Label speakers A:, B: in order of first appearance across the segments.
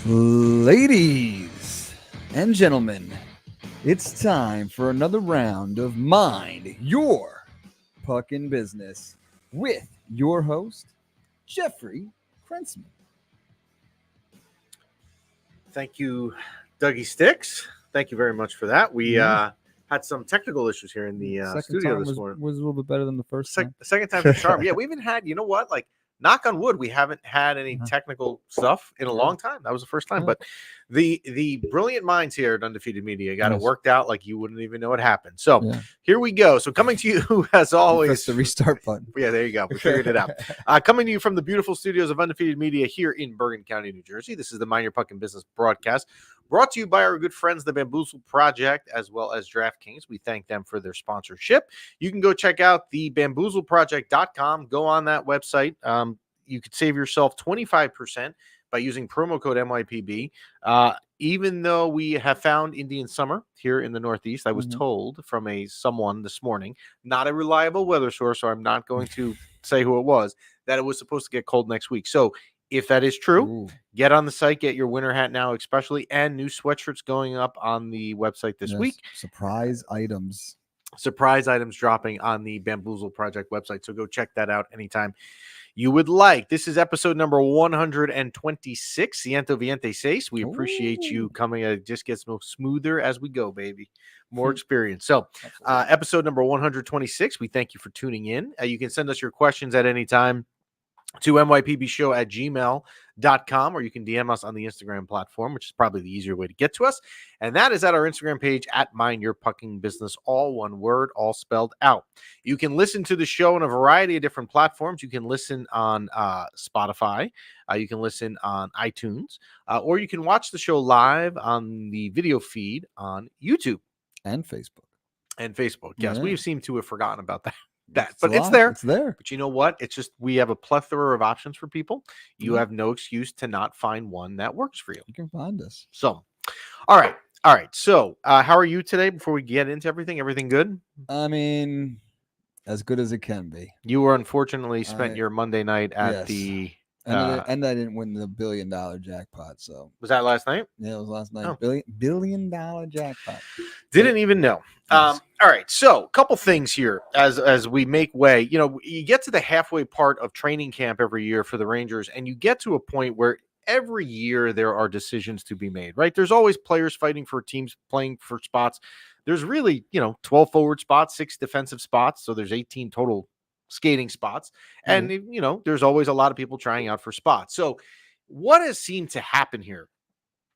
A: Ladies and gentlemen, it's time for another round of Mind Your Puckin' Business with your host, Jeffrey Krentzman.
B: Thank you, Dougie Sticks. Thank you very much for that. We had some technical issues here in the
A: Second
B: studio
A: time
B: this morning.
A: was a little bit better than the first time.
B: Second time's a charm. Yeah, we even had, like, knock on wood, we haven't had any technical stuff in a long time. That was the first time. But the brilliant minds here at Undefeated Media got it worked out like you wouldn't even know what happened. So here we go. So coming to you as always.
A: Press the restart button.
B: Yeah, there you go. We figured it out. Coming to you from the beautiful studios of Undefeated Media here in Bergen County, New Jersey. This is the Mind Your Puckin' Business broadcast, brought to you by our good friends, the Bamboozle Project, as well as DraftKings. We thank them for their sponsorship. You can go check out the bamboozleproject.com. Go on that website. You could save yourself 25% by using promo code MYPB. Even though we have found Indian summer here in the Northeast, I was told from someone this morning, not a reliable weather source, so I'm not going to say who it was, that it was supposed to get cold next week. So if that is true, get on the site, get your winter hat now, especially, and new sweatshirts going up on the website this week.
A: Surprise items
B: Dropping on the Bamboozle Project website. So go check that out anytime you would like. This is episode number 126. Ciento Viente Seis. We appreciate you coming. It just gets smoother as we go, baby. More experience. So episode number 126. We thank you for tuning in. You can send us your questions at any time to mypbshow@gmail.com, or you can DM us on the Instagram platform, which is probably the easier way to get to us. And that is at our Instagram page at Mind Your Puckin' Business, all one word, all spelled out. You can listen to the show on a variety of different platforms. You can listen on Spotify. You can listen on iTunes, or you can watch the show live on the video feed on YouTube.
A: And Facebook.
B: Yes, we seem to have forgotten about that. But it's there. But you know what? It's just we have a plethora of options for people. You have no excuse to not find one that works for you.
A: You can find us.
B: So, all right. So, how are you today? Before we get into everything good?
A: I mean, as good as it can be.
B: You were unfortunately spent your Monday night at the.
A: And I didn't win the $1 billion jackpot. So
B: was that last night?
A: Yeah, it was last night. $1 billion jackpot.
B: Didn't even know. All right. So a couple things here as we make way. You get to the halfway part of training camp every year for the Rangers, and you get to a point where every year there are decisions to be made, right? There's always players fighting for teams, playing for spots. There's really, 12 forward spots, 6 defensive spots. So there's 18 total skating spots. And, there's always a lot of people trying out for spots. So what has seemed to happen here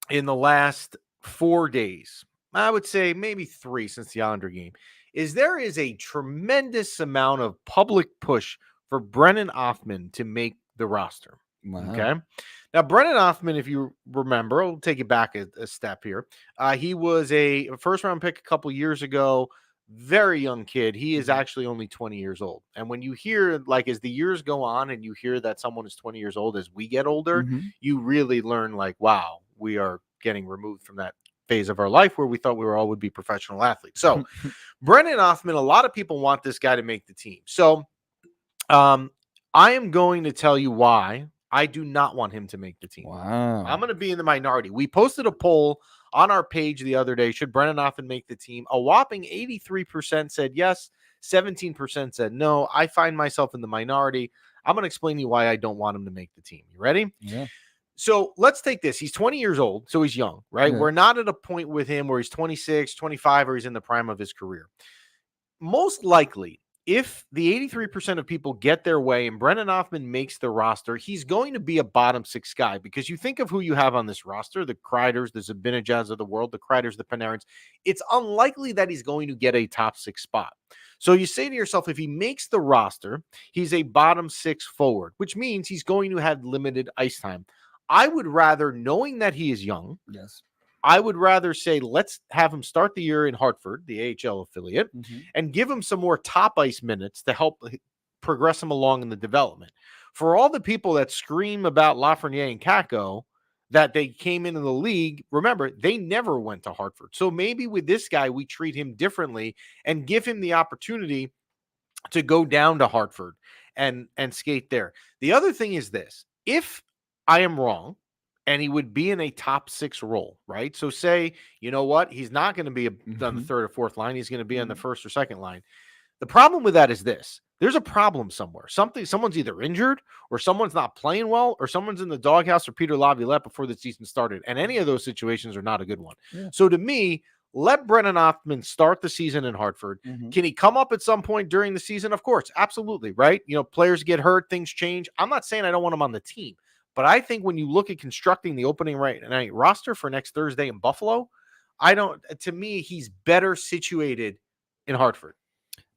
B: in the last 4 days, I would say maybe 3 since the Islander game, is there is a tremendous amount of public push for Brennan Othmann to make the roster.
A: Wow.
B: Okay. Now, Brennan Othmann, if you remember, I'll take it back a step here. He was a first-round pick a couple years ago. Very young kid. He is actually only 20 years old. And when you hear, like, as the years go on and you hear that someone is 20 years old as we get older, you really learn, like, wow, we are getting removed from that phase of our life where we thought we all would be professional athletes. So Brennan Othmann, a lot of people want this guy to make the team. So I am going to tell you why I do not want him to make the team.
A: Wow.
B: I'm going to be in the minority. We posted a poll on our page the other day. Should Brennan Othmann make the team? A whopping 83% said yes. 17% said no. I find myself in the minority. I'm going to explain to you why I don't want him to make the team. You ready?
A: Yeah.
B: So let's take this. He's 20 years old, so he's young, right?
A: Yeah.
B: We're not at a point with him where he's 26, 25, or he's in the prime of his career. Most likely, if the 83% of people get their way and Brennan Othmann makes the roster, he's going to be a bottom 6 guy, because you think of who you have on this roster, the Kreiders, the Zibanejads of the world, the Kreiders, the Panarins. It's unlikely that he's going to get a top 6 spot. So you say to yourself, if he makes the roster, he's a bottom 6 forward, which means he's going to have limited ice time. I would rather, knowing that he is young, I would rather say, let's have him start the year in Hartford, the AHL affiliate, and give him some more top ice minutes to help progress him along in the development. For all the people that scream about Lafreniere and Kakko that they came into the league, remember, they never went to Hartford. So maybe with this guy, we treat him differently and give him the opportunity to go down to Hartford and skate there. The other thing is this. If I am wrong, and he would be in a top 6 role, right? So say, you know what? He's not going to be on the third or fourth line. He's going to be on the first or second line. The problem with that is this. There's a problem somewhere. Someone's either injured or someone's not playing well or someone's in the doghouse or Peter Laviolette before the season started. And any of those situations are not a good one.
A: Yeah.
B: So to me, let Brennan Othman start the season in Hartford. Can he come up at some point during the season? Of course, absolutely, right? You know, players get hurt, things change. I'm not saying I don't want him on the team, but I think when you look at constructing the opening night roster for next Thursday in Buffalo, to me, he's better situated in Hartford.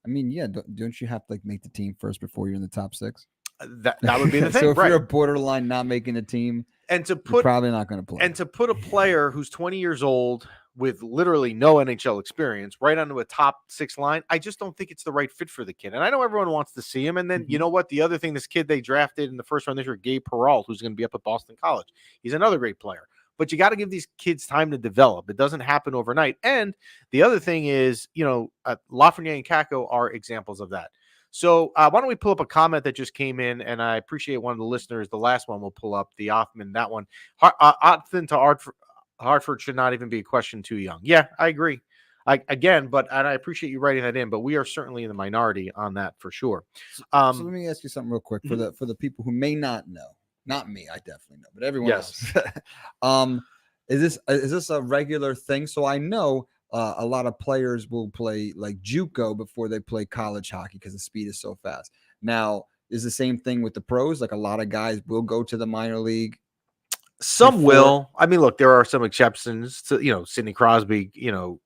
A: I mean, yeah, don't you have to make the team first before you're in the top 6?
B: That would be the thing.
A: So if
B: right.
A: you're borderline not making the team,
B: and to put
A: you're probably not going to play.
B: And to put a player who's 20 years old with literally no NHL experience right onto a top 6 line, I just don't think it's the right fit for the kid. And I know everyone wants to see him. And then you know what? The other thing, this kid they drafted in the first round this year, Gabe Peralt, who's going to be up at Boston College. He's another great player. But you got to give these kids time to develop. It doesn't happen overnight. And the other thing is, Lafreniere and Kakko are examples of that. So why don't we pull up a comment that just came in, and I appreciate one of the listeners. The last one we'll pull up, the Othman, that one. Othman to Hartford should not even be a question too young. Yeah, I agree. And I appreciate you writing that in, but we are certainly in the minority on that for sure.
A: So let me ask you something real quick for the people who may not know. Not me, I definitely know, but everyone else. Is this a regular thing? So I know a lot of players will play like JUCO before they play college hockey because the speed is so fast. Now, is the same thing with the pros? Like a lot of guys will go to the minor league.
B: Some will. I mean, look, there are some exceptions to, Sidney Crosby,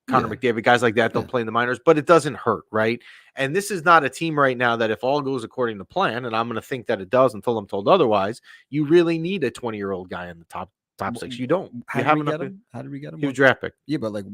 B: Connor McDavid, guys like that don't play in the minors, but it doesn't hurt, right? And this is not a team right now that if all goes according to plan, and I'm going to think that it does until I'm told otherwise, you really need a 20-year-old guy in the top 6. You don't.
A: How did we get him?
B: He was draft pick.
A: Yeah, but like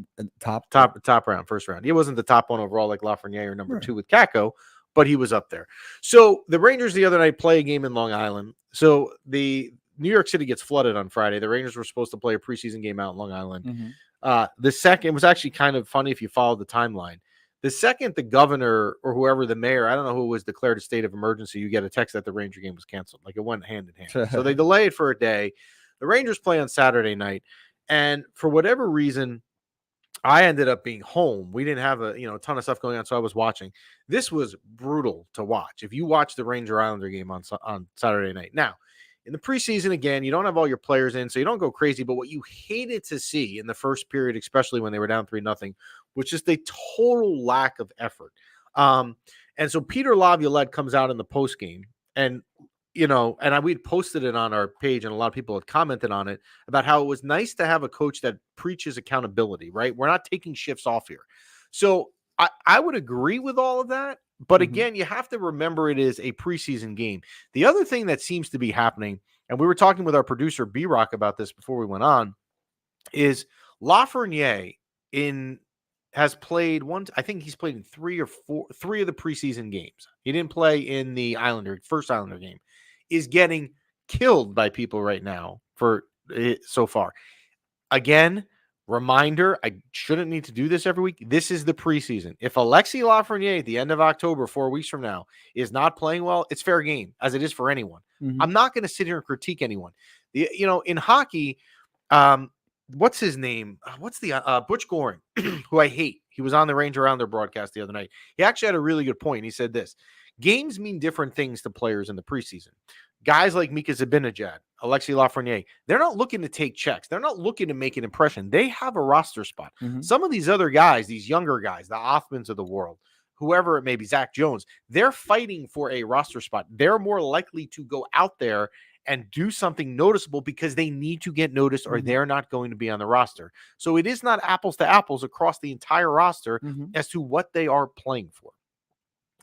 A: top
B: round, first round. He wasn't the top one overall like Lafreniere or number 2 with Kakko, but he was up there. So the Rangers the other night play a game in Long Island. So the New York City gets flooded on Friday. The Rangers were supposed to play a preseason game out in Long Island. The second, it was actually kind of funny if you followed the timeline. The second the governor or whoever, the mayor, I don't know who was, declared a state of emergency, you get a text that the Ranger game was canceled. Like it went hand in hand. So they delayed for a day. The Rangers play on Saturday night. And for whatever reason, I ended up being home. We didn't have a ton of stuff going on, so I was watching. This was brutal to watch. If you watch the Ranger Islander game on Saturday night. Now, in the preseason, again, you don't have all your players in, so you don't go crazy. But what you hated to see in the first period, especially when they were down 3-0, was just a total lack of effort. And so Peter Laviolette comes out in the postgame, and we'd posted it on our page, and a lot of people had commented on it about how it was nice to have a coach that preaches accountability, right? We're not taking shifts off here. So I would agree with all of that. But again, you have to remember it is a preseason game. The other thing that seems to be happening, and we were talking with our producer B-Rock about this before we went on, is Lafreniere has played I think he's played in 3 of the preseason games. He didn't play in the first Islander game. Is getting killed by people right now for so far. Again, reminder, I shouldn't need to do this every week. This is the preseason. If Alexis Lafreniere at the end of October, 4 weeks from now, is not playing well, it's fair game, as it is for anyone. I'm not going to sit here and critique anyone. In hockey, what's his name? What's the Butch Goring, who I hate. He was on the Ranger Islander broadcast the other night. He actually had a really good point. He said this: games mean different things to players in the preseason. Guys like Mika Zibanejad, Alexis Lafreniere, they're not looking to take checks. They're not looking to make an impression. They have a roster spot. Some of these other guys, these younger guys, the Othmans of the world, whoever it may be, Zach Jones, they're fighting for a roster spot. They're more likely to go out there and do something noticeable because they need to get noticed or they're not going to be on the roster. So it is not apples to apples across the entire roster as to what they are playing for.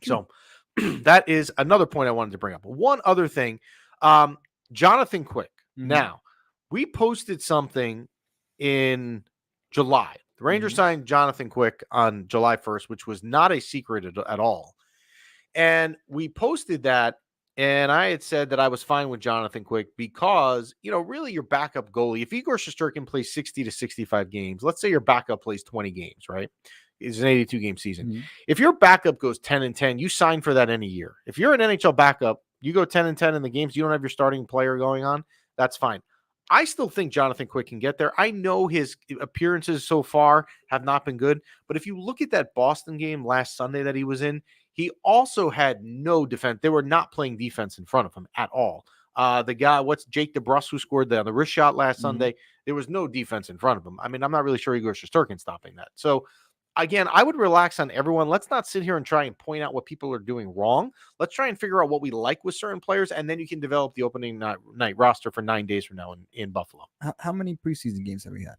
B: So that is another point I wanted to bring up. One other thing, Jonathan Quick. Now, we posted something in July. The Rangers signed Jonathan Quick on July 1st, which was not a secret at all. And we posted that, and I had said that I was fine with Jonathan Quick because, really your backup goalie, if Igor Shesterkin plays 60 to 65 games, let's say your backup plays 20 games, right? It's an 82-game season. If your backup goes 10-10, you sign for that any year. If you're an NHL backup, you go 10-10 in the games, you don't have your starting player going on, that's fine. I still think Jonathan Quick can get there. I know his appearances so far have not been good, but if you look at that Boston game last Sunday that he was in, he also had no defense. They were not playing defense in front of him at all. The guy, Jake DeBrus, who scored the wrist shot last Sunday, there was no defense in front of him. I mean, I'm not really sure Igor Shesterkin stopping that. So, again, I would relax on everyone. Let's not sit here and try and point out what people are doing wrong. Let's try and figure out what we like with certain players, and then you can develop the opening night roster for 9 days from now in Buffalo.
A: How many preseason games have we had?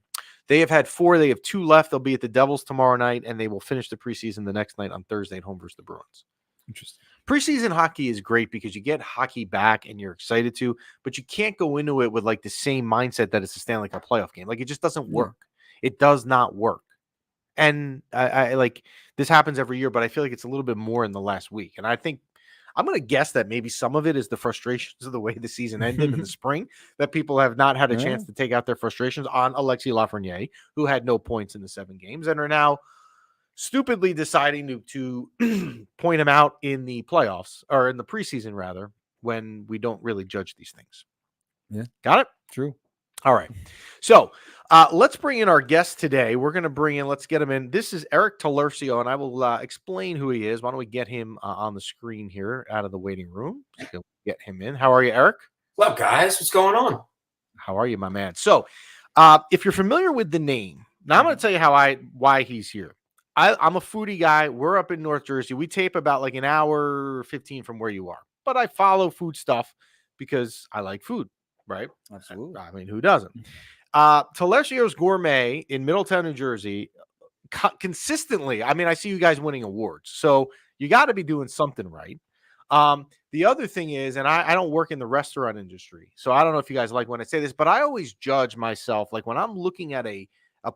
B: They have had 4. They have 2 left. They'll be at the Devils tomorrow night, and they will finish the preseason the next night on Thursday at home versus the Bruins.
A: Interesting.
B: Preseason hockey is great because you get hockey back and you're excited to, but you can't go into it with like the same mindset that it's a Stanley Cup playoff game. Like, it just doesn't work. It does not work. And I like, this happens every year, but I feel like it's a little bit more in the last week. And I think I'm going to guess that maybe some of it is the frustrations of the way the season ended in the spring, that people have not had a chance to take out their frustrations on Alexis Lafreniere, who had no points in the 7 games and are now stupidly deciding to point him out in the playoffs, or in the preseason rather, when we don't really judge these things.
A: Yeah.
B: Got it?
A: True.
B: All right. So let's bring in our guest today. We're going to let's get him in. This is Eric Terso, and I will explain who he is. Why don't we get him on the screen here out of the waiting room? So get him in. How are you, Eric?
C: What's up, guys? What's going on?
B: How are you, my man? So if you're familiar with the name, now I'm going to tell you why he's here. I'm a foodie guy. We're up in North Jersey. We tape about like an hour 15 from where you are, but I follow food stuff because I like food, right?
A: Absolutely.
B: I mean, who doesn't? Taliercio's Gourmet in Middletown, New Jersey, consistently. I mean, I see you guys winning awards, so you got to be doing something right. The other thing is, and I don't work in the restaurant industry, so I don't know if you guys like when I say this, but I always judge myself. Like when I'm looking at a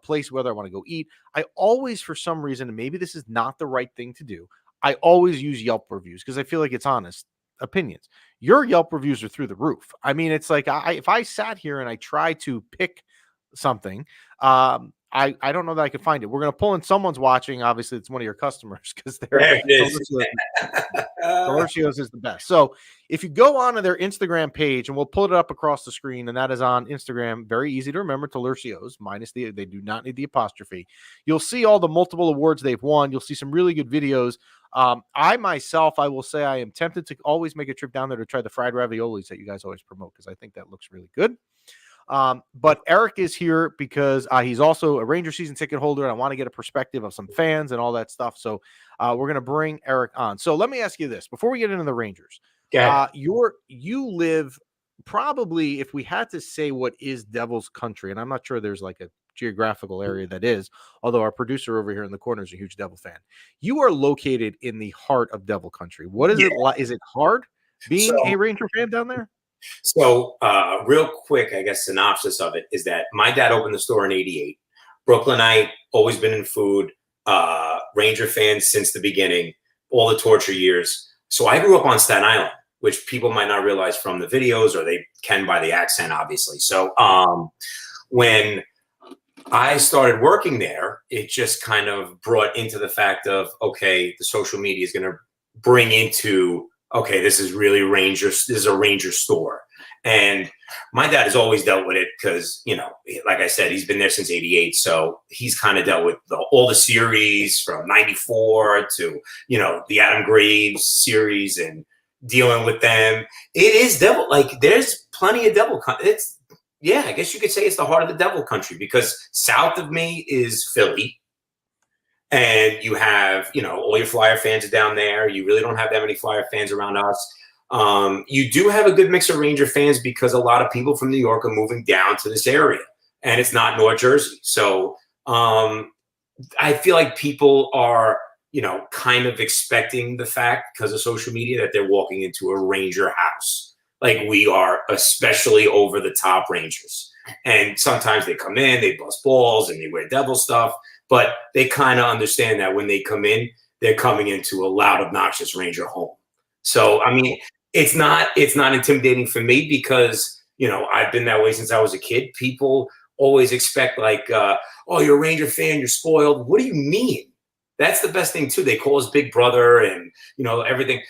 B: place, whether I want to go eat, I always, for some reason, and maybe this is not the right thing to do, I always use Yelp reviews because I feel like it's honest opinions. Your Yelp reviews are through the roof. I mean, it's like if I sat here and I try to pick something, I don't know that I could find it. We're going to pull in someone's watching. Obviously, it's one of your customers because Taliercio's is the best. So if you go onto their Instagram page, and we'll pull it up across the screen, and that is on Instagram. Very easy to remember, Taliercio's minus they do not need the apostrophe. You'll see all the multiple awards they've won. You'll see some really good videos. I myself, I will say I am tempted to always make a trip down there to try the fried raviolis that you guys always promote because I think that looks really good. But Eric is here because he's also a Ranger season ticket holder, and I want to get a perspective of some fans and all that stuff. So we're going to bring Eric on. So let me ask you this before we get into the Rangers. You live probably, if we had to say what is Devil's country, and I'm not sure there's like a geographical area that is, although our producer over here in the corner is a huge Devil fan. You are located in the heart of Devil country. What is it like? Is it hard being a Ranger fan down there?
C: So real quick, I guess synopsis of it is that my dad opened the store in '88. Brooklynite, always been in food, Ranger fans since the beginning, all the torture years. So I grew up on Staten Island, which people might not realize from the videos, or they can by the accent, obviously. So when I started working there, it just kind of brought into the fact of, okay, the social media is going to bring into, okay, this is really Rangers. This is a Ranger store. And my dad has always dealt with it because, you know, like I said, he's been there since '88. So he's kind of dealt with all the series from '94 to, you know, the Adam Graves series and dealing with them. It is Devil. Like, there's plenty of Devil. I guess you could say it's the heart of the Devil country because south of me is Philly. And you have, you know, all your Flyer fans are down there. You really don't have that many Flyer fans around us. You do have a good mix of Ranger fans because a lot of people from New York are moving down to this area, and it's not North Jersey. So I feel like people are, you know, kind of expecting the fact because of social media that they're walking into a Ranger house. Like, we are especially over the top Rangers. And sometimes they come in, they bust balls, and they wear Devil stuff. But they kind of understand that when they come in, they're coming into a loud, obnoxious Ranger home. So, I mean, it's not intimidating for me because, you know, I've been that way since I was a kid. People always expect like, oh, you're a Ranger fan, you're spoiled. What do you mean? That's the best thing too. They call us Big Brother and, you know, everything.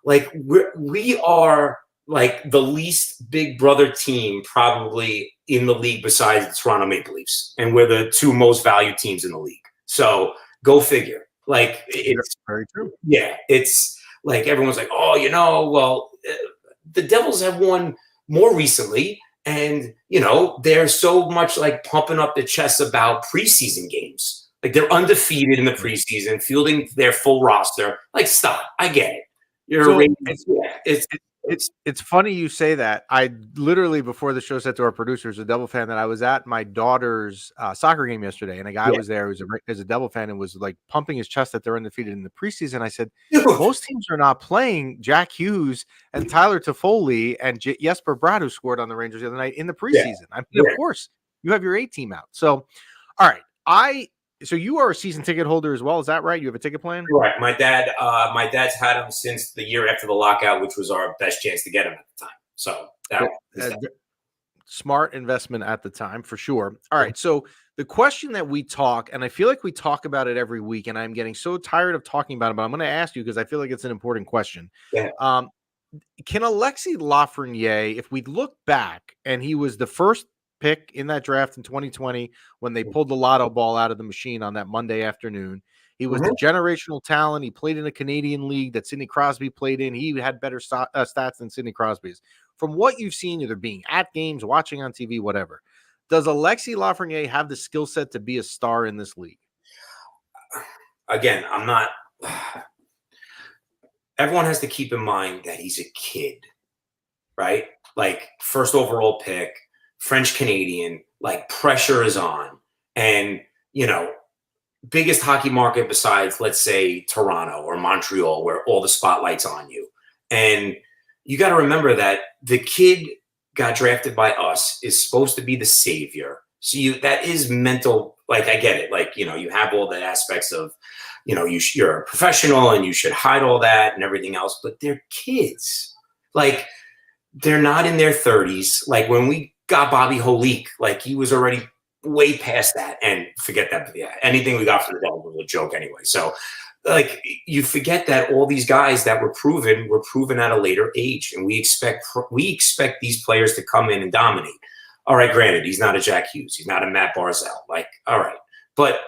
C: Like we are like the least Big Brother team probably in the league besides the Toronto Maple Leafs, and we're the 2 most valued teams in the league. So go figure. Like, it's
B: very true.
C: Yeah, it's like everyone's like, oh, well, the Devils have won more recently, and they're so much like pumping up the chest about preseason games. Like, they're undefeated in the preseason, fielding their full roster. Like, stop. I get it.
B: It's funny you say that. I literally, before the show, said to our producers, a Devil fan, that I was at my daughter's soccer game yesterday, and a guy was there who's a Devil fan and was like pumping his chest that they're undefeated in the preseason. I said, most teams are not playing Jack Hughes and Tyler Toffoli and Jesper Bratt, who scored on the Rangers the other night, in the preseason. I mean, of course, you have your A team out. So, all right, So you are a season ticket holder as well, is that right? You have a ticket plan?
C: Right. My dad's had him since the year after the lockout, which was our best chance to get him at the time. So
B: smart investment at the time, for sure. All right. So the question that we talk, and I feel like we talk about it every week, and I'm getting so tired of talking about it, but I'm going to ask you because I feel like it's an important question.
C: Yeah.
B: Can Alexis Lafreniere, if we look back, and he was the first pick in that draft in 2020 when they pulled the lotto ball out of the machine on that Monday afternoon. He was the generational talent. He played in a Canadian league that Sidney Crosby played in. He had better stats than Sidney Crosby's. From what you've seen, either being at games, watching on TV, whatever, does Alexis Lafreniere have the skill set to be a star in this league?
C: Again, I'm not. Everyone has to keep in mind that he's a kid, right? Like, first overall pick, French Canadian, like, pressure is on. And, biggest hockey market besides, let's say, Toronto or Montreal, where all the spotlight's on you. And you got to remember that the kid got drafted by us, is supposed to be the savior. So that is mental. Like, I get it. Like, you have all the aspects of, you're a professional and you should hide all that and everything else, but they're kids. Like, they're not in their 30s. Like, when we got Bobby Holik, like, he was already way past that. And forget that. Yeah, anything we got from the Devils was a joke anyway. So, like, you forget that all these guys that were proven at a later age, and we expect these players to come in and dominate. All right, granted, he's not a Jack Hughes, he's not a Matt Barzal. Like, all right, but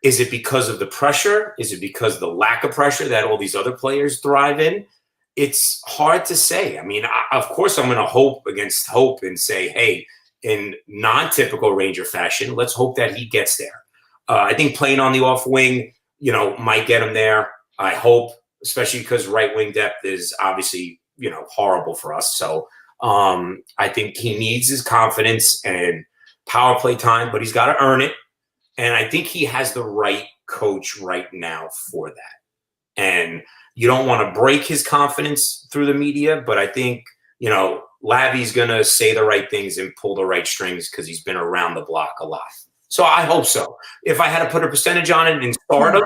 C: is it because of the pressure? Is it because of the lack of pressure that all these other players thrive in? It's hard to say. I mean, of course, I'm going to hope against hope and say, hey, in non-typical Ranger fashion, let's hope that he gets there. I think playing on the off wing, might get him there. I hope, especially because right wing depth is obviously, horrible for us. So I think he needs his confidence and power play time, but he's got to earn it. And I think he has the right coach right now for that. And you don't want to break his confidence through the media, but I think, Lavi's going to say the right things and pull the right strings because he's been around the block a lot. So I hope so. If I had to put a percentage on it in stardom,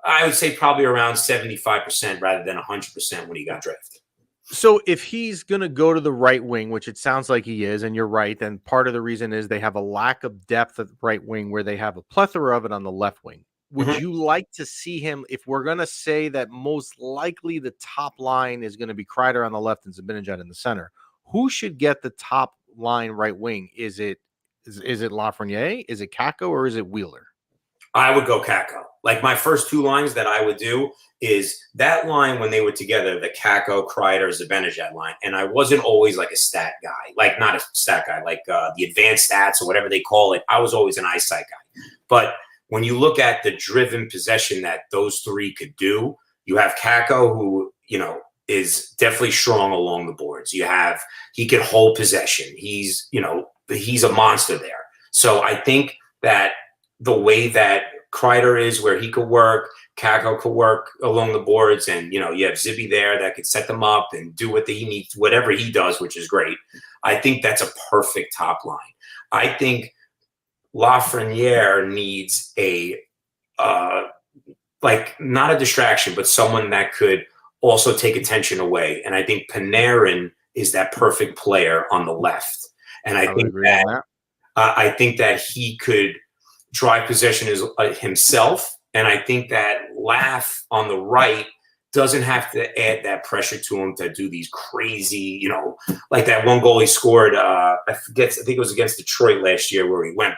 C: I would say probably around 75% rather than 100% when he got drafted.
B: So if he's going to go to the right wing, which it sounds like he is, and you're right, then part of the reason is they have a lack of depth at the right wing where they have a plethora of it on the left wing. Would you like to see him, if we're going to say that most likely the top line is going to be Kreider on the left and Zibanejad in the center, who should get the top line right wing? Is it Lafreniere? Is it Kakko? Or is it Wheeler?
C: I would go Kakko. Like, my first 2 lines that I would do is that line when they were together, the Kakko, Kreider, Zibanejad line. And I wasn't always like a stat guy, like not a stat guy, like the advanced stats or whatever they call it. I was always an eyesight guy. But when you look at the driven possession that those 3 could do, you have Kakko, who, is definitely strong along the boards. He could hold possession. He's a monster there. So I think that the way that Kreider is, where he could work, Kakko could work along the boards, and you have Zibby there that could set them up and do what he needs, whatever he does, which is great. I think that's a perfect top line. I think Lafreniere needs not a distraction, but someone that could also take attention away. And I think Panarin is that perfect player on the left. And I think that he could drive possession himself. And I think that Laff on the right doesn't have to add that pressure to him to do these crazy, like that one goal he scored. I think it was against Detroit last year where he went,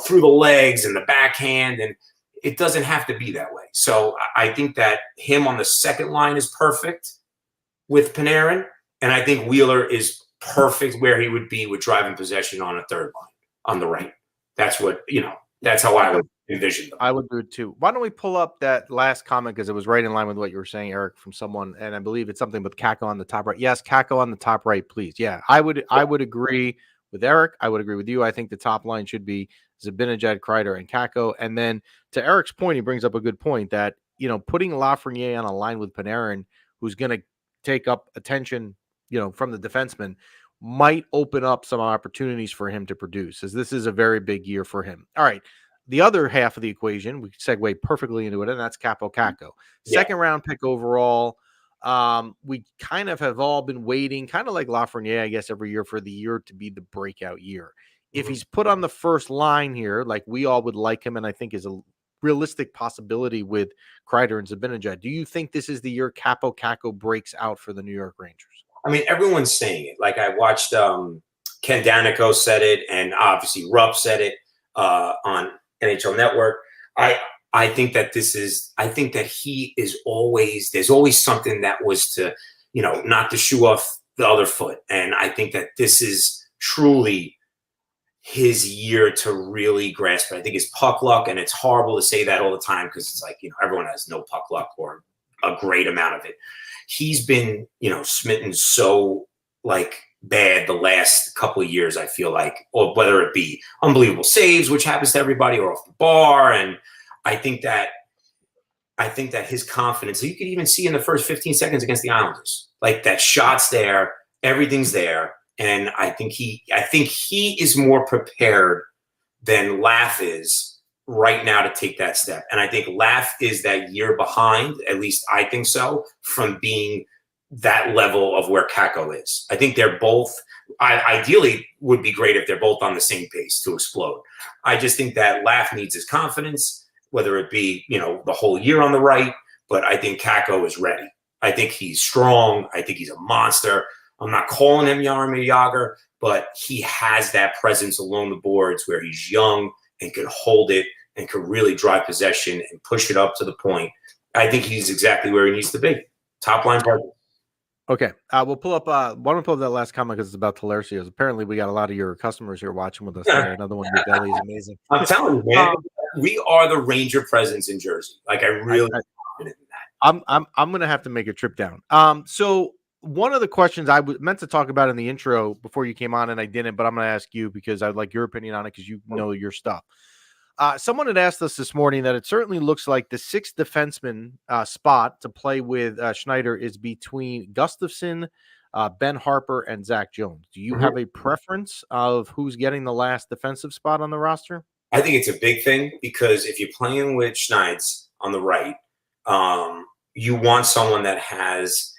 C: through the legs and the backhand, and it doesn't have to be that way. So I think that him on the second line is perfect with Panarin, and I think Wheeler is perfect where he would be with driving possession on a third line on the right. That's what, that's how I would envision them.
B: I would do it too. Why don't we pull up that last comment, because it was right in line with what you were saying, Eric, from someone, and I believe it's something with Kako on the top right. Yes, Kako on the top right, please. Yeah, I would agree with Eric. I would agree with you. I think the top line should be Zibanejad, Kreider, and Kako. And then to Eric's point, he brings up a good point that, putting Lafreniere on a line with Panarin, who's going to take up attention, from the defenseman, might open up some opportunities for him to produce, as this is a very big year for him. All right. The other half of the equation, we segue perfectly into it, and that's Kaapo Kakko. Second round pick overall. We kind of have all been waiting, kind of like Lafreniere, I guess, every year for the year to be the breakout year. If he's put on the first line here, like we all would like him, and I think is a realistic possibility with Kreider and Zibanejad, do you think this is the year Kaapo Kakko breaks out for the New York Rangers?
C: I mean, everyone's saying it. Like I watched Ken Danico said it, and obviously Rupp said it on NHL Network. I think that he is always, there's always something that was to, knock the shoe off the other foot. And I think that this is truly his year to really grasp it. I think his puck luck, and it's horrible to say that all the time because it's like, everyone has no puck luck or a great amount of it. He's been, smitten so bad the last couple of years, I feel like, or whether it be unbelievable saves, which happens to everybody, or off the bar. And I think that his confidence, you could even see in the first 15 seconds against the Islanders, like that shot's there, everything's there. And I think he is more prepared than Laff is right now to take that step. And I think Laff is that year behind, at least I think so, from being that level of where Kakko is. I think they're both, ideally would be great if they're both on the same pace to explode. I just think that Laff needs his confidence, whether it be, the whole year on the right, but I think Kakko is ready. I think he's strong. I think he's a monster. I'm not calling him Jaromir Jagr, but he has that presence along the boards where he's young and can hold it and can really drive possession and push it up to the point. I think he's exactly where he needs to be. Top line partner.
B: Okay, we'll pull up. Why don't we pull up that last comment because it's about Taliercio. Apparently, we got a lot of your customers here watching with us. Another one, your belly is amazing.
C: I'm telling you, man, we are the Ranger presence in Jersey. Like I really confident in that.
B: I'm gonna have to make a trip down. So one of the questions I meant to talk about in the intro before you came on, and I didn't, but I'm gonna ask you because I'd like your opinion on it because you know your stuff. Someone had asked us this morning that it certainly looks like the sixth defenseman spot to play with Schneider is between Gustafsson, Ben Harper, and Zach Jones. Do you have a preference of who's getting the last defensive spot on the roster?
C: I think it's a big thing because if you're playing with Schneid's on the right, you want someone that has,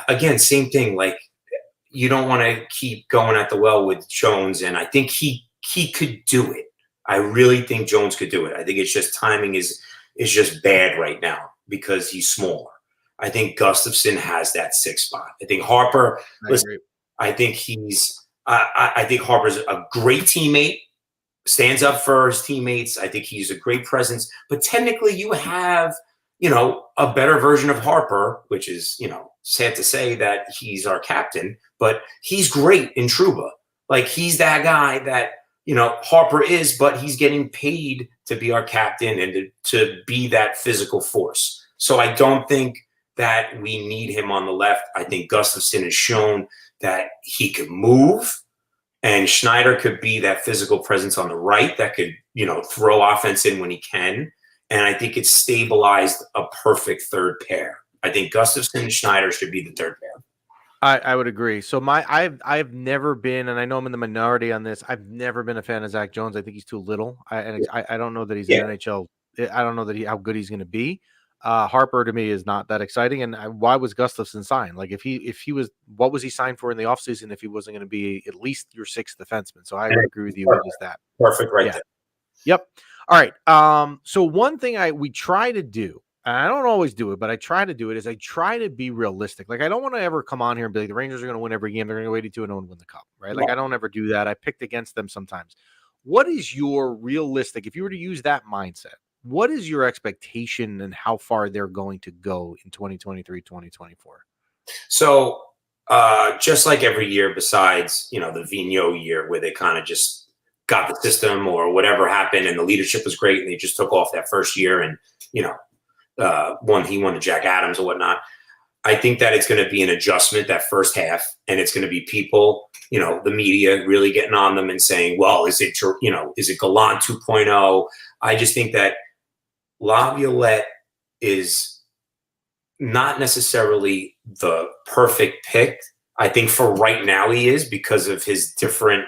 C: again, same thing. Like you don't want to keep going at the well with Jones, and I think he could do it. I really think Jones could do it. I think it's just timing is just bad right now because he's smaller. I think Gustafsson has that sixth spot. I think Harper. I think I think Harper's a great teammate. Stands up for his teammates. I think he's a great presence. But technically, you have a better version of Harper, which is sad to say that he's our captain, but he's great in Trouba. Like he's that guy that. Harper is, but he's getting paid to be our captain and to be that physical force. So I don't think that we need him on the left. I think Gustafsson has shown that he could move, and Schneider could be that physical presence on the right that could, throw offense in when he can. And I think it's stabilized a perfect third pair. I think Gustafsson and Schneider should be the third pair.
B: I would agree. So I've never been, and I know I'm in the minority on this. I've never been a fan of Zach Jones. I think he's too little. I don't know that he's an NHL. I don't know that how good he's going to be. Harper to me is not that exciting. And why was Gustafsson signed? Like if he was, what was he signed for in the offseason if he wasn't going to be at least your sixth defenseman? So I would agree with you with that.
C: Perfect, right there.
B: Yep. All right. So one thing we try to do and I don't always do it, but I try to do it, is I try to be realistic. Like, I don't want to ever come on here and be like, the Rangers are going to win every game. They're going to go 82 and win the cup, right? Like, I don't ever do that. I picked against them sometimes. What is your realistic, if you were to use that mindset, what is your expectation and how far they're going to go in 2023, 2024?
C: So just like every year besides, the Vigneault year where they kind of just got the system or whatever happened and the leadership was great and they just took off that first year and, he won the Jack Adams or whatnot. I think that it's going to be an adjustment that first half, and it's going to be people, the media really getting on them and saying, well, is it Gallant 2.0? I just think that Laviolette is not necessarily the perfect pick. I think for right now he is because of his different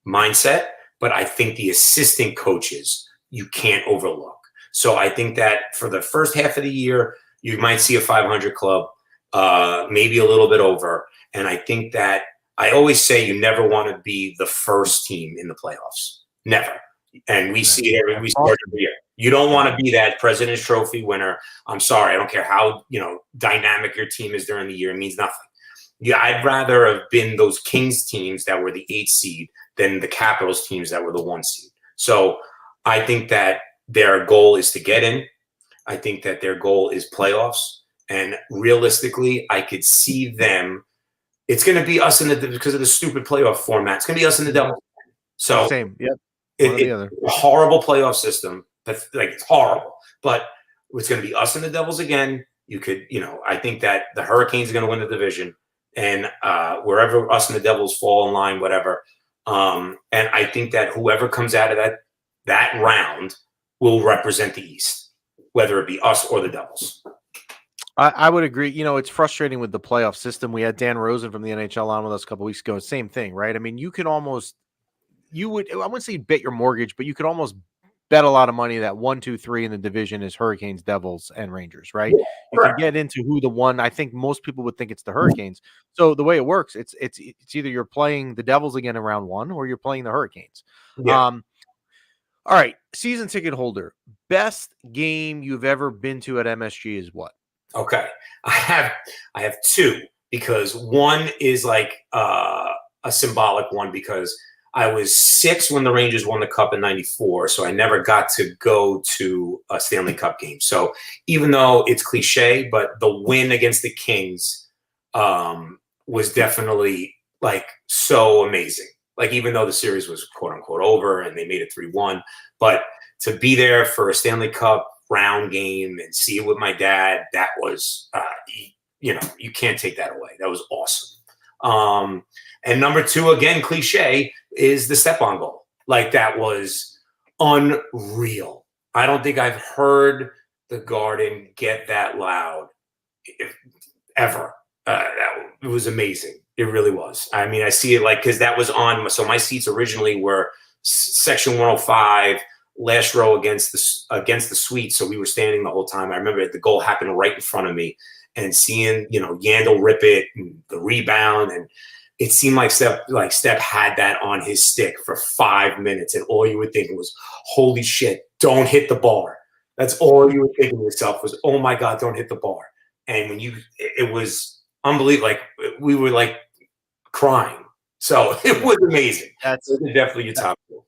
C: mindset, but I think the assistant coaches you can't overlook. So I think that for the first half of the year, you might see a 500 club, maybe a little bit over. And I think that I always say you never want to be the first team in the playoffs. Never. And we see it every year. You don't want to be that President's Trophy winner. I'm sorry. I don't care how, dynamic your team is during the year. It means nothing. Yeah, I'd rather have been those Kings teams that were the 8th seed than the Capitals teams that were the 1 seed. So I think that their goal is to get in. I think that their goal is playoffs. And realistically, I could see them. It's going to be us because of the stupid playoff format. It's going to be us and the Devils. So
B: same. Yep.
C: It's a horrible playoff system. It's horrible. But it's going to be us and the Devils again. You could, I think that the Hurricanes are going to win the division. And wherever us and the Devils fall in line, whatever. And I think that whoever comes out of that round will represent the East, whether it be us or the Devils.
B: I would agree. It's frustrating with the playoff system. We had Dan Rosen from the NHL on with us a couple weeks ago. Same thing, right? I mean, I wouldn't say you'd bet your mortgage, but you could almost bet a lot of money that 1, 2, 3 in the division is Hurricanes, Devils, and Rangers, right?
C: Yeah,
B: you can get into who the one. I think most people would think it's the Hurricanes. So the way it works, it's either you're playing the Devils again in round 1 or you're playing the Hurricanes.
C: Yeah.
B: All right, season ticket holder, best game you've ever been to at MSG is what?
C: Okay, I have 2 because one is like a symbolic one because I was 6 when the Rangers won the Cup in '94, so I never got to go to a Stanley Cup game. So even though it's cliche, but the win against the Kings was definitely like so amazing. Like even though the series was quote unquote over and they made it 3-1, but to be there for a Stanley Cup round game and see it with my dad, that was you can't take that away. That was awesome. And number 2, again, cliche, is the step-on goal. Like that was unreal. I don't think I've heard the Garden get that loud ever. It was amazing. It really was. I mean, I see it because that was on. So my seats originally were section 105, last row against the suite. So we were standing the whole time. I remember the goal happened right in front of me, and seeing Yandel rip it and the rebound, and it seemed like Steph had that on his stick for 5 minutes, and all you were thinking was, "Holy shit, don't hit the bar." That's all you were thinking to yourself was, "Oh my God, don't hit the bar." And it was unbelievable. Like we were like crying. So it was amazing. That's definitely your top 2.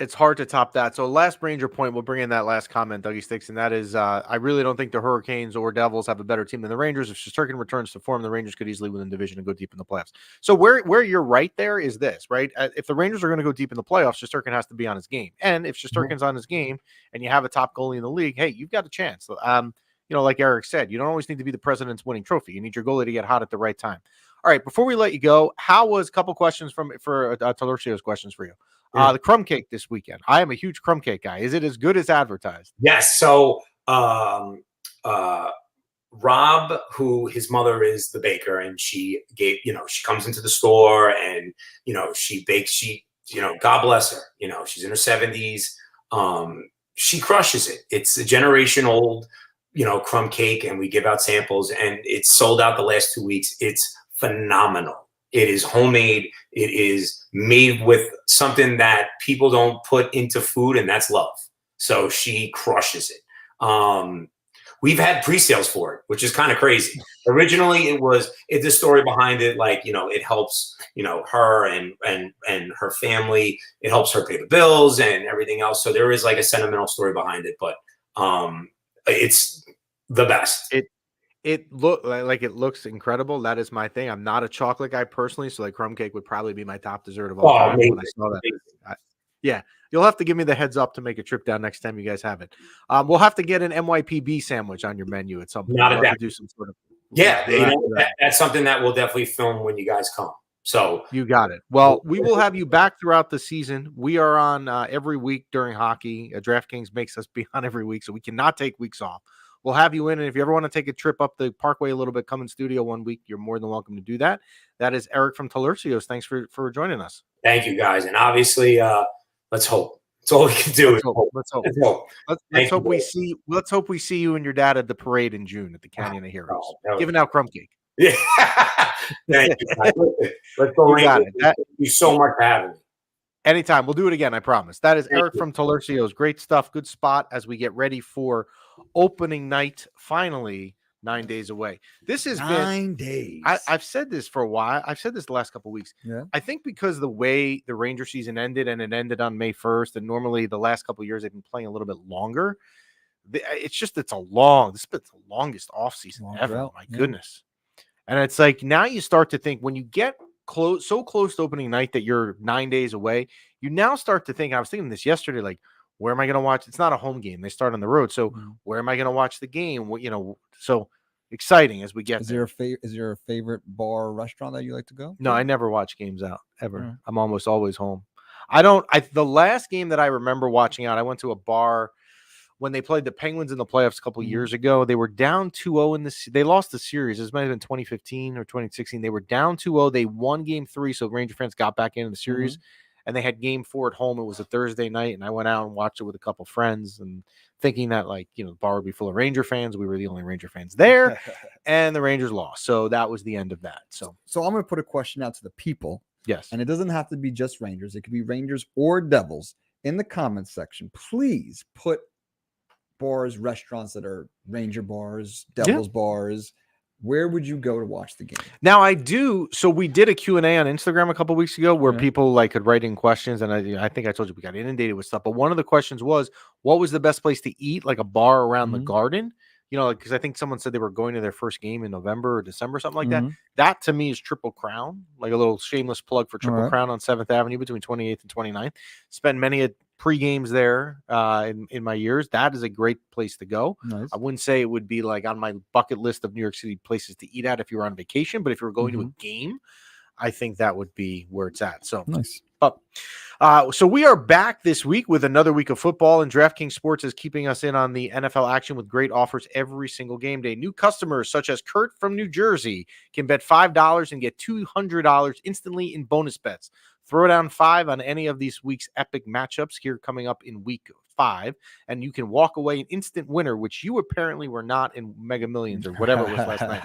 B: It's hard to top that. So last Ranger point, we'll bring in that last comment, Dougie Sticks, and that is I really don't think the Hurricanes or Devils have a better team than the Rangers. If Shesterkin returns to form, the Rangers could easily win the division and go deep in the playoffs. So where you're right there is this, right? If the Rangers are going to go deep in the playoffs, Shesterkin has to be on his game. And if Shesterkin's on his game and you have a top goalie in the league, hey, you've got a chance. Like Eric said, you don't always need to be the President's winning trophy. You need your goalie to get hot at the right time. All right, before we let you go, how was a couple questions for Taliercio's questions for you? The crumb cake this weekend. I am a huge crumb cake guy. Is it as good as advertised?
C: Yes. So Rob, who his mother is the baker, and she she comes into the store and she bakes. God bless her. She's in her 70s. She crushes it. It's a generation old crumb cake, and we give out samples, and it's sold out the last 2 weeks. It's phenomenal. It is homemade. It is made with something that people don't put into food, and that's love. So she crushes it. we've had pre-sales for it, which is kind of crazy. Originally, it's the story behind it. Like, it helps, her and her family. It helps her pay the bills and everything else. So there is like a sentimental story behind it, but it's the best.
B: It looks incredible. That is my thing. I'm not a chocolate guy personally, so like crumb cake would probably be my top dessert of all time.
C: Amazing.
B: When I saw that, yeah, you'll have to give me the heads up to make a trip down next time you guys have it. We'll have to get an MYPB sandwich on your menu at some point.
C: Not
B: we'll
C: a
B: have to do some sort of
C: that's something that we'll definitely film when you guys come. So
B: you got it. Well, we will have you back throughout the season. We are on every week during hockey. DraftKings makes us be on every week, so we cannot take weeks off. We'll have you in, and if you ever want to take a trip up the Parkway a little bit, come in studio one week, you're more than welcome to do that. That is Eric from Taliercio's. Thanks for joining us.
C: Thank you, guys. And obviously, let's hope. That's all we can do.
B: Let's hope we see you and your dad at the parade in June at the Canyon of Heroes, giving out crumb cake.
C: Yeah. Thank you, guys. Let's go. Thank you so much for having me.
B: Anytime. We'll do it again, I promise. That is Eric from Taliercio's. Great stuff. Good spot as we get ready for opening night. Finally, 9 days away. This has
A: 9 days.
B: I've said this for a while. I've said this the last couple of weeks.
A: Yeah.
B: I think because the way the Ranger season ended, and it ended on May 1st, and normally the last couple of years they've been playing a little bit longer. It's the longest offseason ever. My goodness. And it's like now you start to think when you get so close to opening night that you're 9 days away, you now start to think, I was thinking this yesterday, like, where am I going to watch? It's not a home game. They start on the road. So where am I going to watch the game? So exciting as we get there.
A: Is there a favorite bar or restaurant that you like to go?
B: No, I never watch games out ever. Mm-hmm. I'm almost always home. The last game that I remember watching out, I went to a bar when they played the Penguins in the playoffs a couple years ago. They were down 2-0 in this. They lost the series. This might have been 2015 or 2016. They were down 2-0. They won game 3. So Ranger fans got back into the series and they had game 4 at home. It was a Thursday night. And I went out and watched it with a couple friends and thinking that the bar would be full of Ranger fans. We were the only Ranger fans there and the Rangers lost. So that was the end of that. So
A: I'm going to put a question out to the people.
B: Yes.
A: And it doesn't have to be just Rangers. It could be Rangers or Devils in the comments section. Please put bars, restaurants that are Ranger bars, Devils bars. Where would you go to watch the game?
B: Now I do. So we did a Q&A on Instagram a couple of weeks ago where people could write in questions. And I think I told you we got inundated with stuff. But one of the questions was, what was the best place to eat? Like a bar around the Garden? Because I think someone said they were going to their first game in November or December, something like that. That to me is Triple Crown, like a little shameless plug for Triple Crown on 7th Avenue between 28th and 29th. Spent many a pre-games there in my years. That is a great place to go. Nice. I wouldn't say it would be like on my bucket list of New York City places to eat at if you were on vacation, but if you were going to a game, I think that would be where it's at. So
A: nice.
B: So we are back this week with another week of football, and DraftKings Sports is keeping us in on the NFL action with great offers every single game day. New customers such as Kurt from New Jersey can bet $5 and get $200 instantly in bonus bets. Throw down 5 on any of these week's epic matchups here coming up in week 5, and you can walk away an instant winner, which you apparently were not in Mega Millions or whatever it was last night.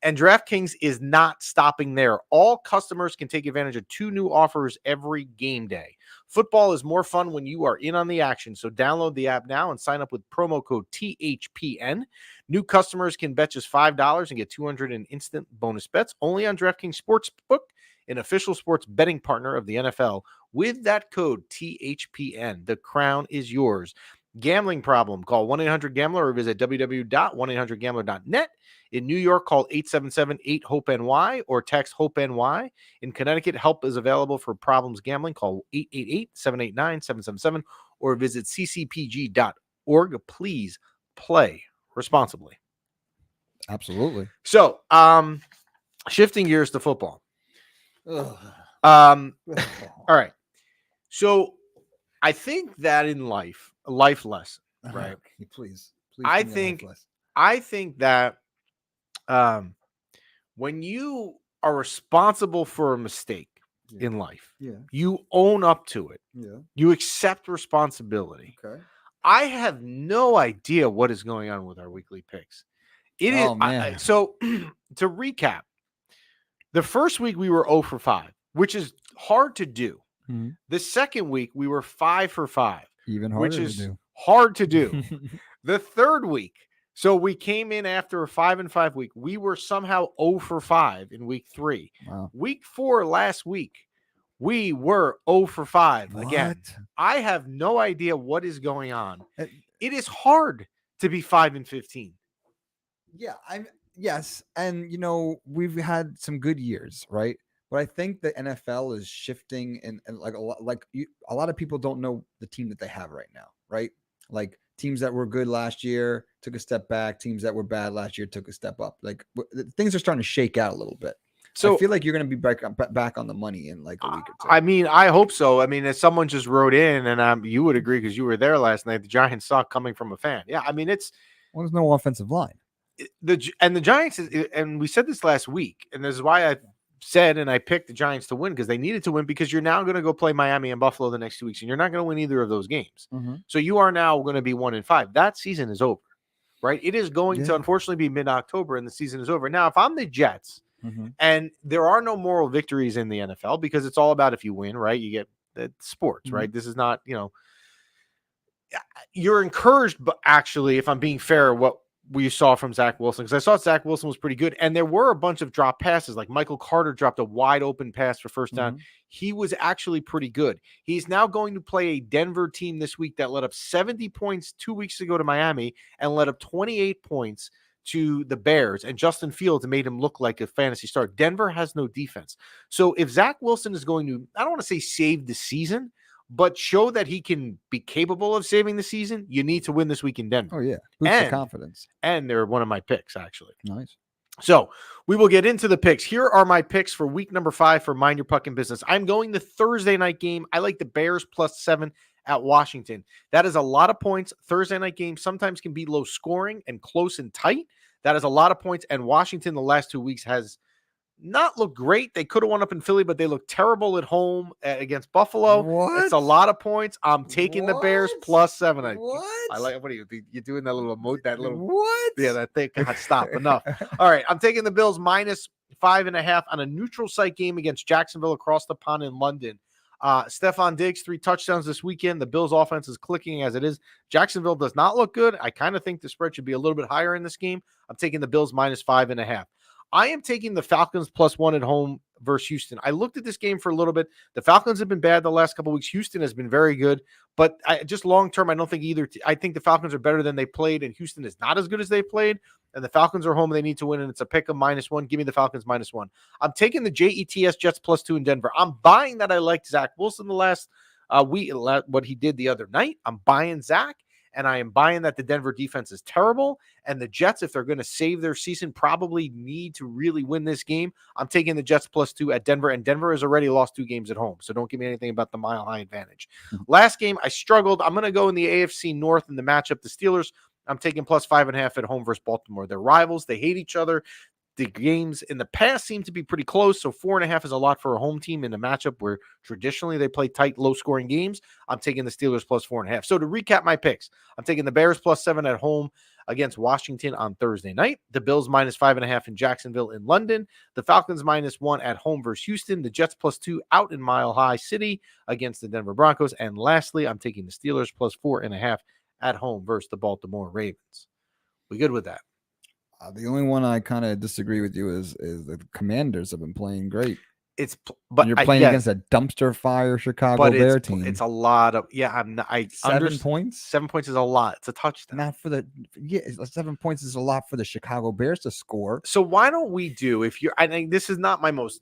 B: And DraftKings is not stopping there. All customers can take advantage of 2 new offers every game day. Football is more fun when you are in on the action, so download the app now and sign up with promo code THPN. New customers can bet just $5 and get $200 in instant bonus bets only on DraftKings Sportsbook, an official sports betting partner of the NFL. With that code THPN, the crown is yours. Gambling problem? Call 1-800-GAMBLER or visit www.1800gambler.net. In New York, call 877-8-HOPE-NY or text HOPE-NY. In Connecticut, help is available for problems gambling. Call 888-789-777 or visit ccpg.org. Please play responsibly.
A: Absolutely.
B: So, shifting gears to football. All right. So I think that in life, a life lesson, right?
A: Please
B: I think that when you are responsible for a mistake in life, you own up to it. You accept responsibility.
A: Okay.
B: I have no idea what is going on with our weekly picks. It is so to recap, the first week we were 0 for 5, which is hard to do. The second week we were 5 for 5,
A: even harder,
B: which is
A: to do.
B: hard to do. The third week, So we came in after a 5-5 week. We were somehow 0 for 5 in week 3.
A: Wow.
B: Week 4 last week, we were 0 for 5 again.
A: What?
B: I have no idea what is going on.
A: Uh,
B: It is hard to be 5-15.
A: Yeah, yes, and we've had some good years, right? But I think the NFL is shifting, and like a lot of people don't know the team that they have right now, right? Like teams that were good last year took a step back. Teams that were bad last year took a step up. Like things are starting to shake out a little bit. So I feel like you're going to be back on the money in like a week or two.
B: I mean, I hope so. I mean, as someone just wrote in, and you would agree because you were there last night. The Giants suck coming from a fan. Yeah, I mean, there's
A: no offensive line.
B: The Giants, and we said this last week, and this is why I said and I picked the Giants to win, because they needed to win, because you're now going to go play Miami and Buffalo the next 2 weeks, and you're not going to win either of those games.
A: Mm-hmm.
B: So you are now going to be 1-5. That season is over, right? It is going to unfortunately be mid-October, and the season is over. Now, if I'm the Jets, and there are no moral victories in the NFL, because it's all about if you win, right? You get the sports, right? This is not, you're encouraged, but actually, if I'm being fair, what we saw from Zach Wilson, because I saw Zach Wilson was pretty good, and there were a bunch of drop passes. Like Michael Carter dropped a wide open pass for first down. He was actually pretty good. He's now going to play a Denver team this week that let up 70 points 2 weeks ago to Miami and let up 28 points to the Bears, and Justin Fields made him look like a fantasy star. Denver has no defense. So if Zach Wilson is going to, I don't want to say save the season, but show that he can be capable of saving the season, you need to win this week in Denver.
A: Oh, yeah. Boost the confidence.
B: And they're one of my picks, actually.
A: Nice.
B: So we will get into the picks. Here are my picks for week number 5 for Mind Your Puckin' Business. I'm going the Thursday night game. I like the Bears +7 at Washington. That is a lot of points. Thursday night games sometimes can be low scoring and close and tight. That is a lot of points. And Washington the last 2 weeks has not looked great. They could have won up in Philly, but they look terrible at home against Buffalo.
A: What?
B: It's a lot of points. I'm taking the Bears +7.
A: What?
B: I like. What are you doing? That little emote? That little
A: what?
B: Yeah, that thing. God, stop. Enough. All right, I'm taking the Bills -5.5 on a neutral site game against Jacksonville across the pond in London. Stephon Diggs 3 touchdowns this weekend. The Bills offense is clicking as it is. Jacksonville does not look good. I kind of think the spread should be a little bit higher in this game. I'm taking the Bills -5.5. I am taking the Falcons +1 at home versus Houston. I looked at this game for a little bit. The Falcons have been bad the last couple of weeks. Houston has been very good, but just long term, I don't think either. I think the Falcons are better than they played, and Houston is not as good as they played. And the Falcons are home; they need to win, and it's a pick of -1. Give me the Falcons -1. I'm taking the Jets Jets +2 in Denver. I'm buying that. I liked Zach Wilson the last week, what he did the other night. I'm buying Zach. And I am buying that the Denver defense is terrible. And the Jets, if they're going to save their season, probably need to really win this game. I'm taking the Jets +2 at Denver. And Denver has already lost 2 games at home. So don't give me anything about the mile-high advantage. Last game, I struggled. I'm going to go in the AFC North in the matchup. The Steelers, I'm taking +5.5 at home versus Baltimore. They're rivals. They hate each other. The games in the past seem to be pretty close, so 4.5 is a lot for a home team in a matchup where traditionally they play tight, low-scoring games. I'm taking the Steelers +4.5. So to recap my picks, I'm taking the Bears +7 at home against Washington on Thursday night. The Bills -5.5 in Jacksonville in London. The Falcons -1 at home versus Houston. The Jets +2 out in Mile High City against the Denver Broncos. And lastly, I'm taking the Steelers +4.5 at home versus the Baltimore Ravens. We good with that?
A: The only one I kind of disagree with you is the Commanders have been playing great.
B: But
A: you're playing against a dumpster fire Chicago Bear team.
B: It's a lot of
A: 7 points.
B: 7 points is a lot. It's a touchdown.
A: Not for 7 points is a lot for the Chicago Bears to score.
B: So why don't we do I think this is not my most.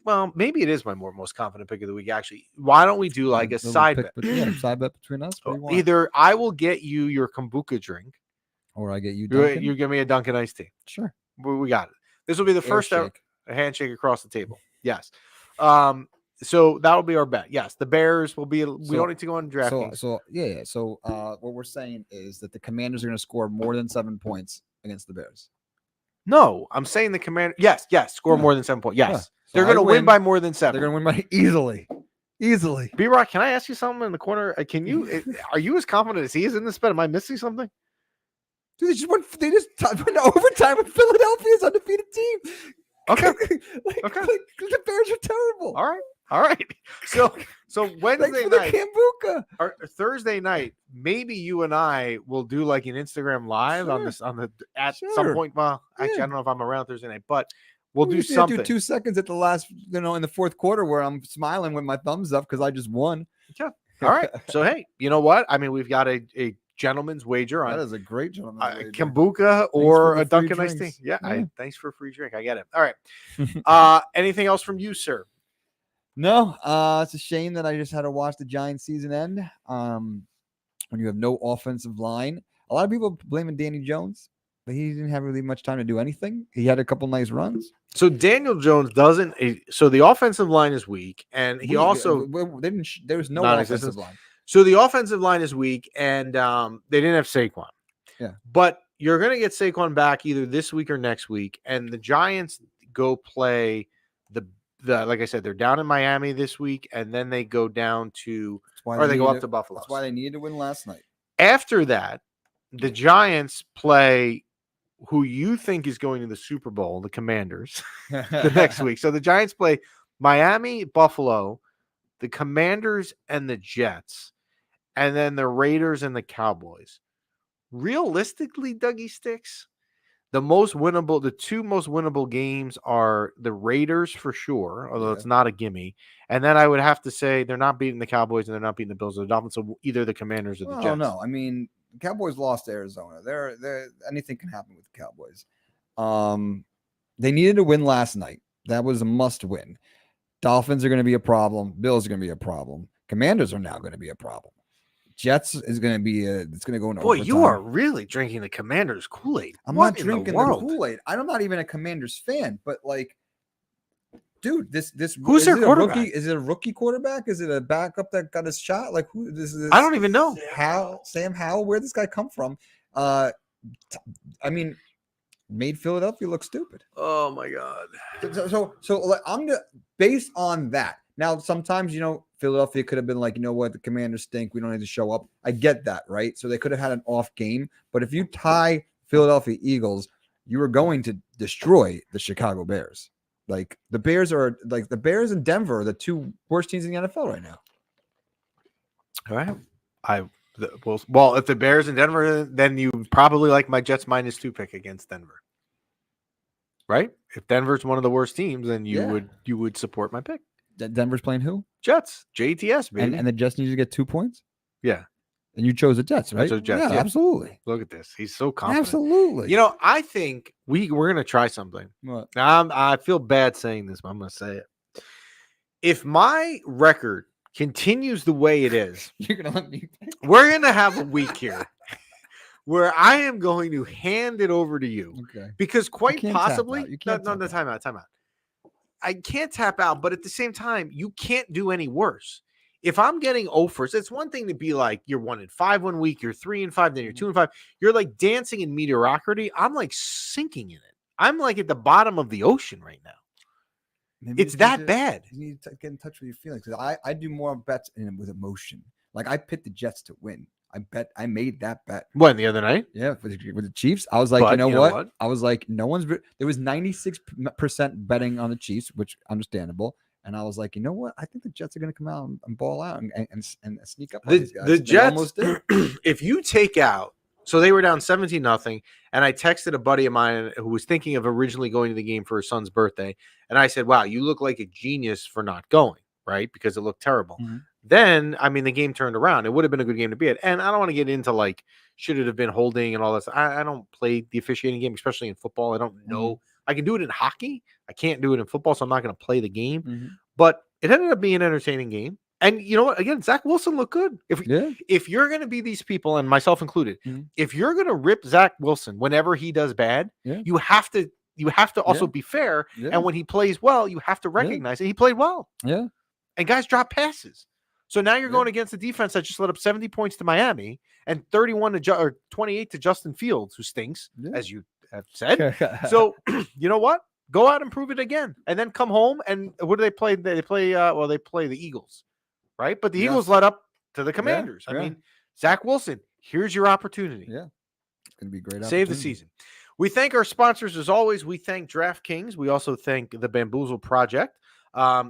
B: Well, maybe it is my most confident pick of the week. Actually, why don't we do like a side bet?
A: Side bet between us.
B: Either I will get you your kombucha drink.
A: Or I get you Dunkin'?
B: You give me a Dunkin' iced tea.
A: Sure.
B: We got it. This will be the first ever handshake across the table. Yes. So that'll be our bet. Yes. The Bears will be, we don't need to go on DraftKings.
A: So what we're saying is that the Commanders are going to score more than 7 points against the Bears.
B: No, I'm saying the Commanders. Yes. Score more than 7 points. Yes.
A: Yeah. So
B: they're going to win by more than 7.
A: They're going to win by easily.
B: B-Rock, can I ask you something in the corner? Are you as confident as he is in this bet? Am I missing something?
A: Dude, they just went to overtime with Philadelphia's undefeated team.
B: Okay.
A: The Bears are terrible.
B: All right. All right. So
A: Thanks
B: Wednesday
A: for the
B: night
A: kombucha.
B: or Thursday night, maybe you and I will do like an Instagram live on
A: Sure.
B: this at some
A: Sure.
B: point. Well, actually,
A: Yeah.
B: I don't know if I'm around Thursday night, but we'll
A: We
B: do
A: just need to
B: something.
A: do 2 seconds at the last, in the fourth quarter where I'm smiling with my thumbs up because I just won.
B: Yeah. All right. So hey, you know what? I mean, we've got a gentleman's wager
A: That
B: on
A: is a great gentleman.
B: kombucha
A: for
B: or
A: the
B: a
A: free
B: Dunkin' iced tea.
A: drinks.
B: Yeah,
A: Yeah.
B: thanks for a free drink. I get it. All right. Anything else from you, sir?
A: No, it's a shame that I just had to watch the Giants season end. When you have no offensive line, a lot of people blaming Danny Jones, but he didn't have really much time to do anything. He had a couple nice runs.
B: So Daniel Jones doesn't. So the offensive line is weak, and he also
A: they didn't. There was no
B: non-existent.
A: offensive line.
B: So the offensive line is weak, and they didn't have Saquon.
A: Yeah,
B: but you're going to get Saquon back either this week or next week, and the Giants go play the like I said, they're down in Miami this week, and then they go down to they go up to Buffalo.
A: That's why they needed to win last night.
B: After that, the Giants play who you think is going to the Super Bowl, the Commanders, the next week. So the Giants play Miami, Buffalo, the Commanders, and the Jets, and then the Raiders and the Cowboys. Realistically, Dougie Sticks, the two most winnable games are the Raiders for sure, although it's not a gimme. And then I would have to say they're not beating the Cowboys and they're not beating the Bills or the Dolphins. So either the Commanders or the Jets.
A: No. I mean, the Cowboys lost to Arizona. They're anything can happen with the Cowboys. They needed to win last night. That was a must win. Dolphins are going to be a problem. Bills are going to be a problem. Commanders are now going to be a problem. Jets is going to be it's going to go into overtime.
B: You are really drinking the Commanders Kool-Aid.
A: I'm not drinking the Kool-Aid. I'm not even a Commanders fan, but like, dude, this
B: who's their quarterback?
A: Is it a rookie quarterback? Is it a backup that got his shot? Like who? This is.
B: I don't even know.
A: Sam Howell. Where did this guy come from? I mean, made Philadelphia look stupid.
B: Oh my god.
A: So I'm based on that. Now, sometimes, Philadelphia could have been like, you know what, the Commanders stink. We don't need to show up. I get that, right? So they could have had an off game. But if you tie Philadelphia Eagles, you are going to destroy the Chicago Bears. Like the Bears and Denver are the two worst teams in the NFL right now.
B: All right. Well, if the Bears and Denver, then you probably like my Jets -2 pick against Denver. Right? If Denver's one of the worst teams, then you would support my pick.
A: Denver's playing who?
B: Jets. JTS, baby.
A: And the Jets need to get 2 points?
B: Yeah.
A: And you chose the Jets, right?
B: I chose Jets, yeah.
A: Absolutely.
B: Look at this. He's so confident.
A: Absolutely.
B: I think we're going to try something.
A: What?
B: I feel bad saying this, but I'm going to say it. If my record continues the way it is,
A: you're going to let me pick?
B: We're going to have a week here where I am going to hand it over to you.
A: Okay.
B: Because quite possibly,
A: time
B: out. I can't tap out, but at the same time, you can't do any worse. If I'm getting offers, it's one thing to be like, you're 1-5 1 week, you're 3-5, then you're 2-5. You're like dancing in mediocrity. I'm like sinking in it. I'm like at the bottom of the ocean right now. Maybe it's that bad.
A: You need to get in touch with your feelings. Because I do more bets with emotion. Like I picked the Jets to win. I made that bet.
B: When, the other night?
A: Yeah, with the Chiefs. I was like, you know what? I was like, there was 96% betting on the Chiefs, which understandable. And I was like, you know what? I think the Jets are going to come out and ball out and sneak up on these guys.
B: The Jets, if you take out, so they were down 17-0, and I texted a buddy of mine who was thinking of originally going to the game for his son's birthday, and I said, wow, you look like a genius for not going, right? Because it looked terrible.
A: Mm-hmm.
B: Then, I mean, the game turned around. It would have been a good game to be at. And I don't want to get into, like, should it have been holding and all this. I don't play the officiating game, especially in football. I don't know. Mm-hmm. I can do it in hockey. I can't do it in football, so I'm not going to play the game. Mm-hmm. But it ended up being an entertaining game. And you know what? Again, Zach Wilson looked good. If you're going to be these people, and myself included, if you're going to rip Zach Wilson whenever he does bad, you have to also be fair. Yeah. And when he plays well, you have to recognize that he played well.
A: Yeah.
B: And guys drop passes. So now you're going against the defense that just let up 70 points to Miami and 28 to Justin Fields, who stinks, as you have said. So you know what? Go out and prove it again, and then come home. And what do they play? They play the Eagles, right? But the Eagles led up to the Commanders. I mean, Zach Wilson, here's your opportunity.
A: Yeah, it's gonna be great.
B: Save the season. We thank our sponsors as always. We thank DraftKings. We also thank the Bamboozle Project.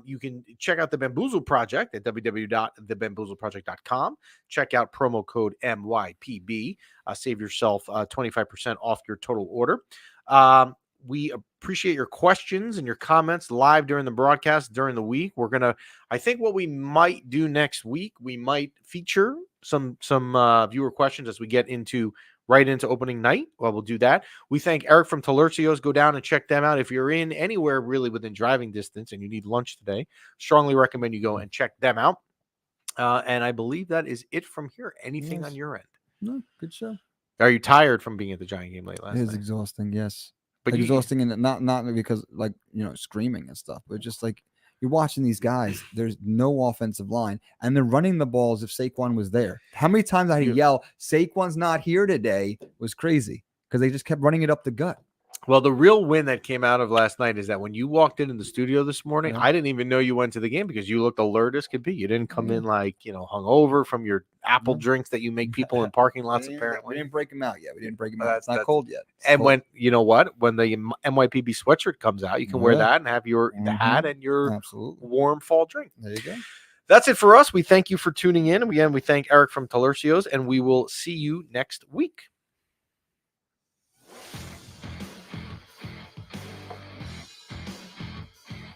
B: You can check out the Bamboozle Project at www.thebamboozleproject.com. Check out promo code MYPB. Save yourself 25% off your total order. We appreciate your questions and your comments live during the broadcast during the week. I think what we might do next week, we might feature some viewer questions as we get right into opening night. Well, we'll do that. We thank Eric from Taliercio's. Go down and check them out. If you're in anywhere really within driving distance and you need lunch today, strongly recommend you go and check them out. And I believe that is it from here. Anything on your end?
A: No, good show.
B: Are you tired from being at the Giant game late last night?
A: It is exhausting, yes.
B: But
A: exhausting, and not because screaming and stuff, but just like you're watching these guys. There's no offensive line, and they're running the balls. If Saquon was there, how many times I had to yell, "Saquon's not here today," was crazy because they just kept running it up the gut.
B: Well, the real win that came out of last night is that when you walked in the studio this morning, I didn't even know you went to the game because you looked alert as could be. You didn't come in hungover from your apple drinks that you make people in parking lots. Apparently,
A: we didn't break them out yet. It's not cold yet.
B: And when the MYPB sweatshirt comes out, you can wear that and have the hat and your warm fall drink.
A: There you go.
B: That's it for us. We thank you for tuning in. Again, we thank Eric from Taliercio's, and we will see you next week.